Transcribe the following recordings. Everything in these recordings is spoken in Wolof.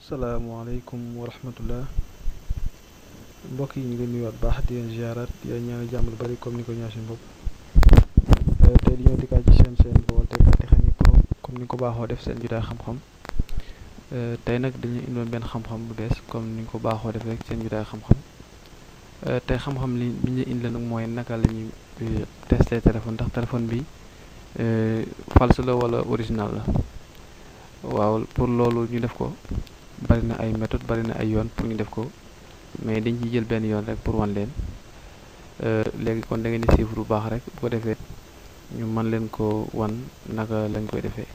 salaamaaleykum wa rahmatullah mbokk yi ñu ngi nuyuwaat baax di leen ziaraat di leen ñaanal jàmm lu bari comme ni ko ñaan seen bopp tey di ñëw dikkaat ci seen Baol Technique Pro comme ni ko baaxoo def seen jotaay xam-xam tey nag dañuy indoon benn xam-xam bu bees comme ni ko baaxoo def rek seen jotaay xam-xam tey xam-xam li bi ñu indi la nag mooy naka la ñuy tester téléphone ndax téléphone bi false la wala original la waaw pour loolu ñu def ko bari na ay méthode bari na ay yoon pour ñu def ko mais dañ ciy jël benn yoon rek pour wan leen léegi kon da ngeen di suivre bu baax rek bu ko defee ñu mën leen ko wan naka lañ koy defee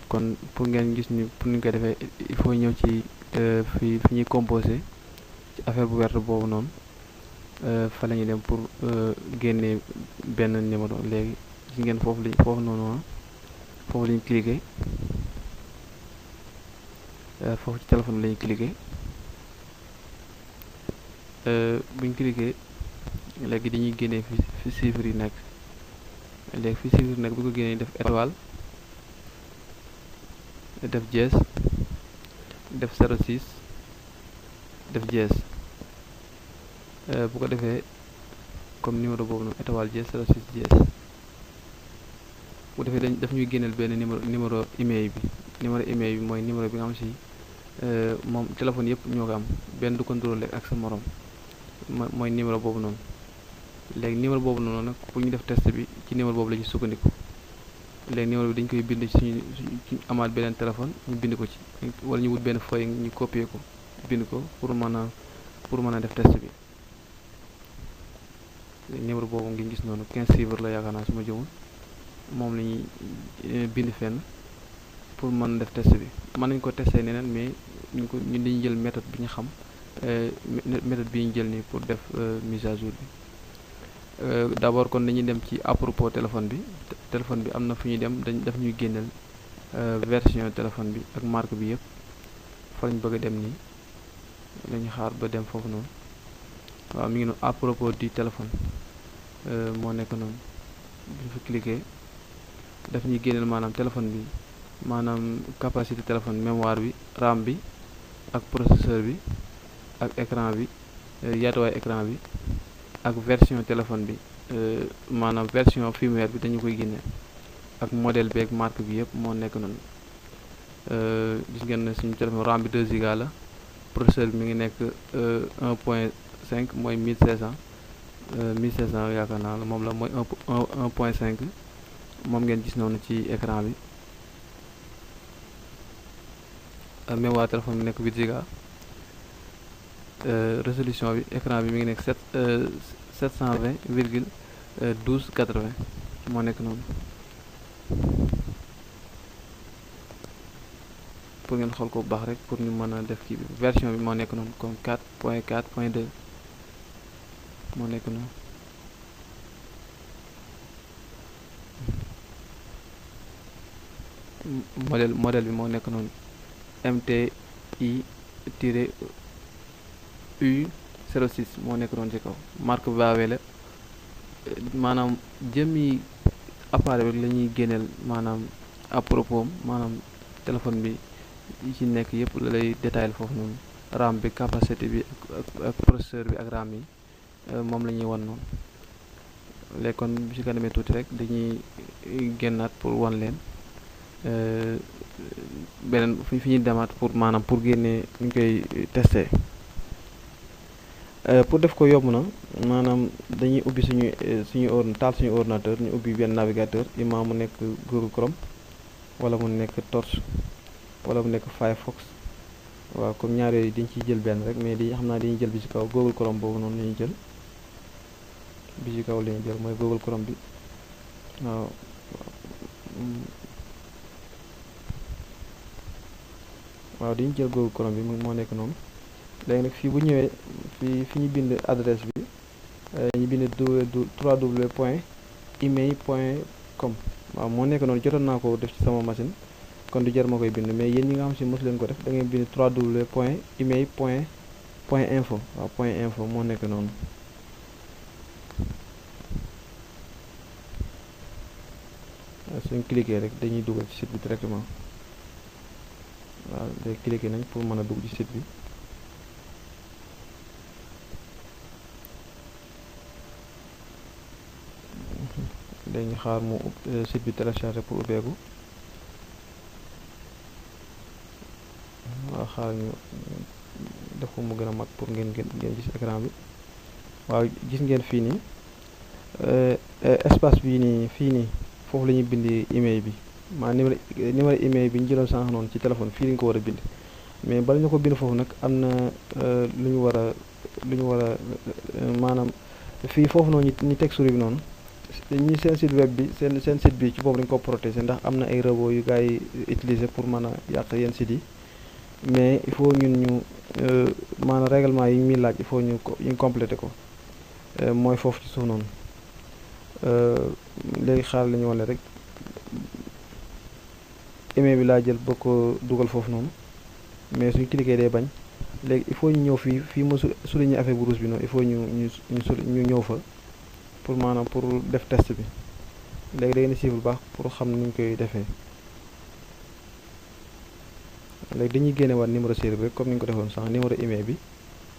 kon pour ngeen gis ni pour ñu koy defee il faut ñëw ci fi ñuy composé ci affaire bu verte boobu noonu fa la ñuy dem pour génne benn numéro léegi gis ngeen foofu noonu foofu la ñu cliqué foofu ci téléphone bi la ñu cliqué bu ñu cliqué léegi dañuy génnee fi chiffres yi nekk léegi fi chiffres yi nekk bu ko génnee def étoile def dièse def 06 def dièse bu ko defee comme numéro boobu noonu étoile dièse 06 dièse bu defee daf ñuy génneel benn numéro email bi mooy numéro bi nga xam si moom téléphone yëpp ñoo ko am benn du contrôler ak sa morom mooy numéro boobu noonu léegi numéro boobu noonu nag pour ñu def test bi ci numéro boobu la ñuy sukkandiku léegi numéro bi dañ koy bind ci suñu amaat beneen téléphone ñu bind ko ci wala ñu wut benn feuille ñu copier ko bind ko pour mën a def test bi numéro boobu ngi gis noonu 15 chiffres la yaakaar naa su ma jëmul moom la ñuy bind fenn pour mën def test bi mën nañ ko testé neneen mais ñun dañuy jël méthode bi ñu xam méthode bi ñu jël nii pour def mise à jour bi d'abord kon dañuy dem ci à propos téléphone bi am na fu ñuy dem daf ñuy génneel version téléphone bi ak marque bi yëpp fa lañ bëgg a dem nii lañu xaar ba dem foofu noonu waaw mi ngi noonu à propos du téléphone moo nekk noonu bu ñu fa cliquer daf ñuy génneel maanaam téléphone bi maanaam capacité téléphone mémoire bi RAM bi ak processeur bi ak écran bi yaatuwaay écran bi ak version téléphone bi maanaam version firmware bi dañu koy génne ak modèle bi ak marque bi yëpp moo nekk noonu gis ngeen ne suñu téléphone RAM bi 2 giga la processeur bi mi ngi nekk 1.5 mooy 1500 yaakaar naa la moom la mooy 1.5 moom ngeen gis noonu ci écran bi mémoire téléphone bi nekk 8 giga résolution bi écran bi mi ngi nekk 720 virgule 1280 moo nekk noonu pour ngeen xool ko bu baax rek pour ñu mën a def kii bi version bi moo nekk noonu comme 4.4.2 moo nekk noonu modèle bi moo nekk noonu MTI-U06 moo nekk noonu ci kaw marque Huawei la maanaam jëmmi appareil bi la ñuy génneel maanaam à propos maanaam téléphone bi yi ci nekk yëpp la lay détaillé foofu noonu RAM bi capacité bi ak processeur bi ak RAM yi moom la ñuy wan noonu léegi kon bu ci kanamee tuuti rek dañuy génnaat pour wan leen beneen fi ñuy demaat pour maanaam pour génnee ñu koy testé pour def ko yomb na maanaam dañuy ubbi taal suñu ordinateur ñu ubbi benn navigateur ima mu nekk Google Chrome wala mu nekk Torch wala mu nekk Firefox waaw comme ñaar yooyu dañ ciy jël benn rek mais xam naa dañuy jël bi ci kaw Google Chrome boobu noonu la ñuy jël bi ci kaw la ñuy jël mooy Google Chrome bi waaw dañuy jël Google Chrome bi moo nekk noonu léegi nag fii bu ñëwee fi ñu bind adresse bi ñu bind www.email.com waaw moo nekk noonu jotoon naa ko def ci sama machine kon du jar ma koy bind mais yéen ñi nga xam si mos leen ko def da ngay bind www.email.info waaw .info moo nekk noonu suñ cliquer rek dañuy dugal ci site bi directement waaw léegi cliquer nañ pour mën a dugg ci site bi. léegi ñu xaar mu site bi téléchargé pour ubbeeku. waaw xaar ñu def ko mu gën a mag pour ngeen gis écran bi. waaw gis ngeen fii nii espace bii nii fii nii foofu la ñuy bind email bi maanaam numéro email bi ñu jëloon sànq noonu ci téléphone fii lañu ko war a bind. mais bala ñu ko bind foofu nag am na lu ñu war a maanaam fii foofu noonu ñu teg souris bi noonu ñi seen site web bi seen site bi ci boobu dañu ko protéger ndax am na ay robots yu gars yi utiliser pour mën a yàq yenn sites yi. mais il faut ñun ñu maanaam règlement yi muy laaj il faut ñu complété ko mooy foofu ci suuf noonu léegi xaar la ñu wane rek email bi laa jël boo ko dugal foofu noonu mais suñu cliquer day bañ léegi il faut ñu ñëw fii ma souligner affaire bu rouge bi noonu il faut ñu ñëw fa pour maanaam pour def test bi léegi da ngeen di suivre bu baax pour xam ni ñu koy defee. léegi dañuy génne waat numéro série bi rek comme ni ñu ko defoon sànq numéro email bi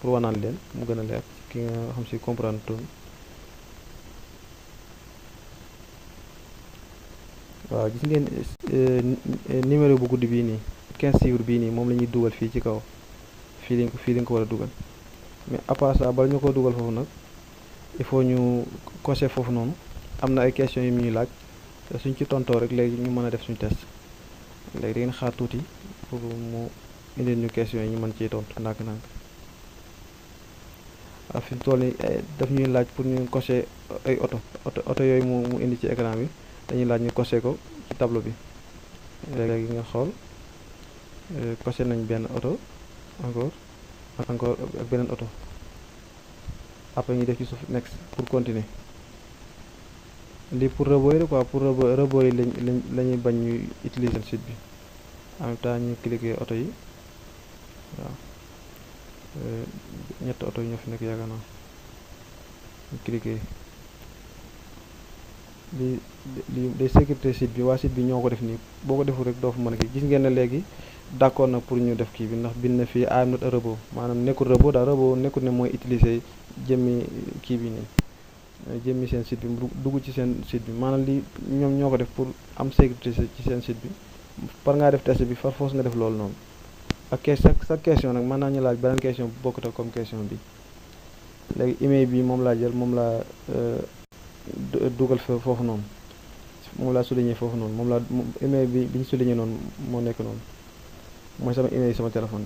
pour wanaan leen mu gën a leer ki nga xam si comprendre toon waaw gis ngeen numéro bu guddi bii nii 15 chiffres bii nii moom la ñuy dugal fii ci kaw fii lañ ko war a dugal mais à part ça bala ñu ko dugal foofu nag il faut ñu cocher foofu noonu am na ay questions yu ñuy laaj te suñ ci tontoo rek léegi ñu mën a def suñu test léegi da ngeen xaar tuuti pour mu indil ñu question yi ñu mën ciy tontu ndànk-ndànk waaw fi mu toll nii daf ñuy laaj pour ñu cocher ay oto yooyu mu indi ci écran bi dañuy laaj ñu cocher ko ci tableau bi léegi nga xool cocher nañ benn oto encore ak beneen oto après ñu def ci suuf next pour continuer lii pour robot yi la quoi pour robot yi lañuy bañ ñuy utiliser site bi en même temps ñu cliquer oto yi waaw ñetti oto yi ñoo fi nekk yaakaar naa ñu cliquer li day sécurité site bi waa site bi ñoo ko def nii boo ko deful rek doo fa mën a gis ngeen ne léegi d'accord na pour ñu def kii bi ndax bind na fii I am not a robot maanaam nekkul robot daal robot nekkul ne mooy utiliser jëmmi kii bi nii jëmmi seen site bi dugg ci seen site bi maanaam li ñoom ñoo ko def pour am sécurité ci seen site bi par ngaa def test bi far force nga def loolu noonu ak sa question nag mën naa ñu laaj beneen question bu bokkut ak comme question bi léegi email bi moom laa jël moom laa dugal foofu noonu moom laa souligné foofu noonu moom laa email bi ñu souligné noonu moo nekk noonu mooy sama email sama téléphone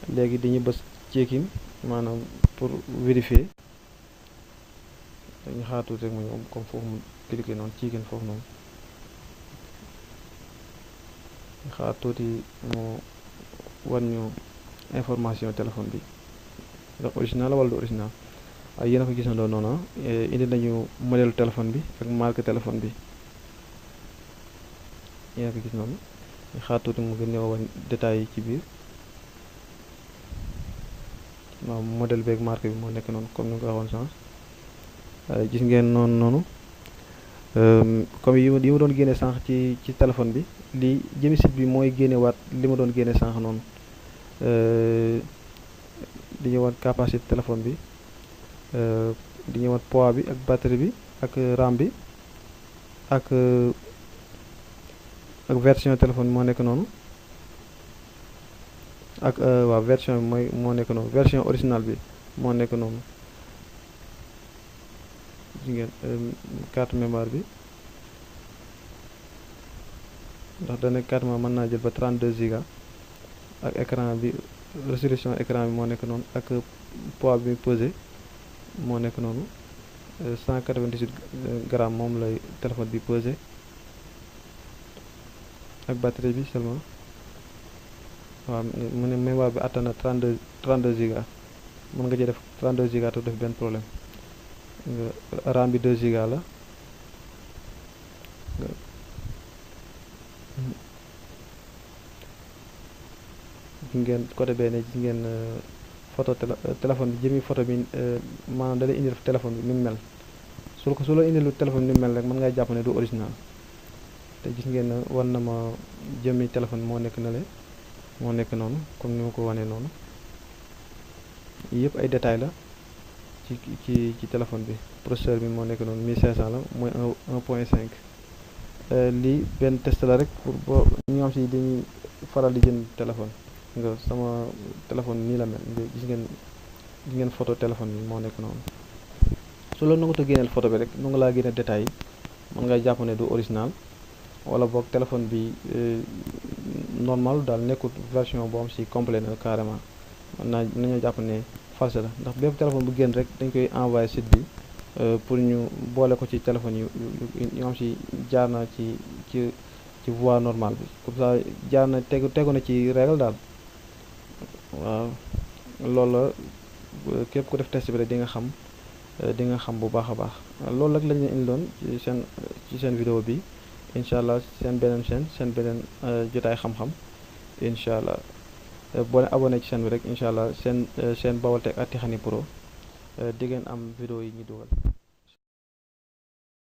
bi léegi dañuy bës checkin maanaam pour vérifier dañu xaar tuuti rek mu ñëw comme foofu mu cliquer noonu checkin foofu noonu xaar tuuti mu wan ñu information téléphone bi ndax original la wala du original waaye yéen a ko gisandoo noonu indi nañu modèle téléphone bi ak marque téléphone bi yéen a ko gis noonu ñu xaar tuuti mu gën ñëw wan détails yi ci biir waaw modèle beeg marque bi moo nekk noonu comme ni nga ko waxoon sànq gis ngeen noonu comme yi ma doon génne sànq ci téléphone bi lii jëmi site bi mooy génne waat li ma doon génne sànq noonu di ñëwaat capacité téléphone bi di ñëwaat poids bi ak batterie bi ak RAM bi ak version téléphone bi moo nekk noonu ak waaw version bi moo nekk noonu version originale bi moo nekk noonu gis ngeen carte mémoire bi ndax dana carte mémoire mën naa jël ba 32 giga ak écran bi résolution écran bi moo nekk noonu ak poids bi pesé moo nekk noonu 198 grammes moom lay téléphone bi pesé ak batterie bi seulement waaw mu ne mémoire bi atteint na 32 giga mën nga ci def 32 giga te def benn problème RAM bi 2 giga la gis ngeen côté bee ne gis ngeen photo téléphone bi jëmi photo bi maanaam da lay indil téléphone bi ni mu mel su la indilu téléphone bi ni mu mel rek mën ngay jàpp ne du original te gis ngeen war na ma jëmi téléphone moo nekk na le moo nekk noonu comme ni ma ko wanee noonu yëpp ay détails la ci téléphone bi. processeur bi moo nekk noonu 1500 la mooy 1.5. lii benn test la rek pour boo ñi nga xam si dañuy faral di jënd téléphone. nga sama téléphone nii la mel gis ngeen photo téléphone bi moo nekk noonu. su la nangu te génneel photo bi rek nu nga laa génne détails yi mën nga jàpp ne du original wala boog téléphone bi normal daal nekkul version boo xam si complet na carrément nañoo jàpp ne false la ndax bépp téléphone bu génn rek dañ koy envoyé site bi pour ñu boole ko ci téléphone yu xam si jaar na ci voie normale bi comme ça jaar na tegu na ci règle daal waaw loolu la képp ku def test bi rek di nga xam bu baax a baax loolu rek lañ leen indiloon ci seen vidéo bi incha allah seen beneen seen beneen jotaay xam-xam incha allah boo leen abonné ci chaîne bi rek incha allah seen Baol Tech ak Tiffany Pro di ngeen am vidéo yi ñu dugal.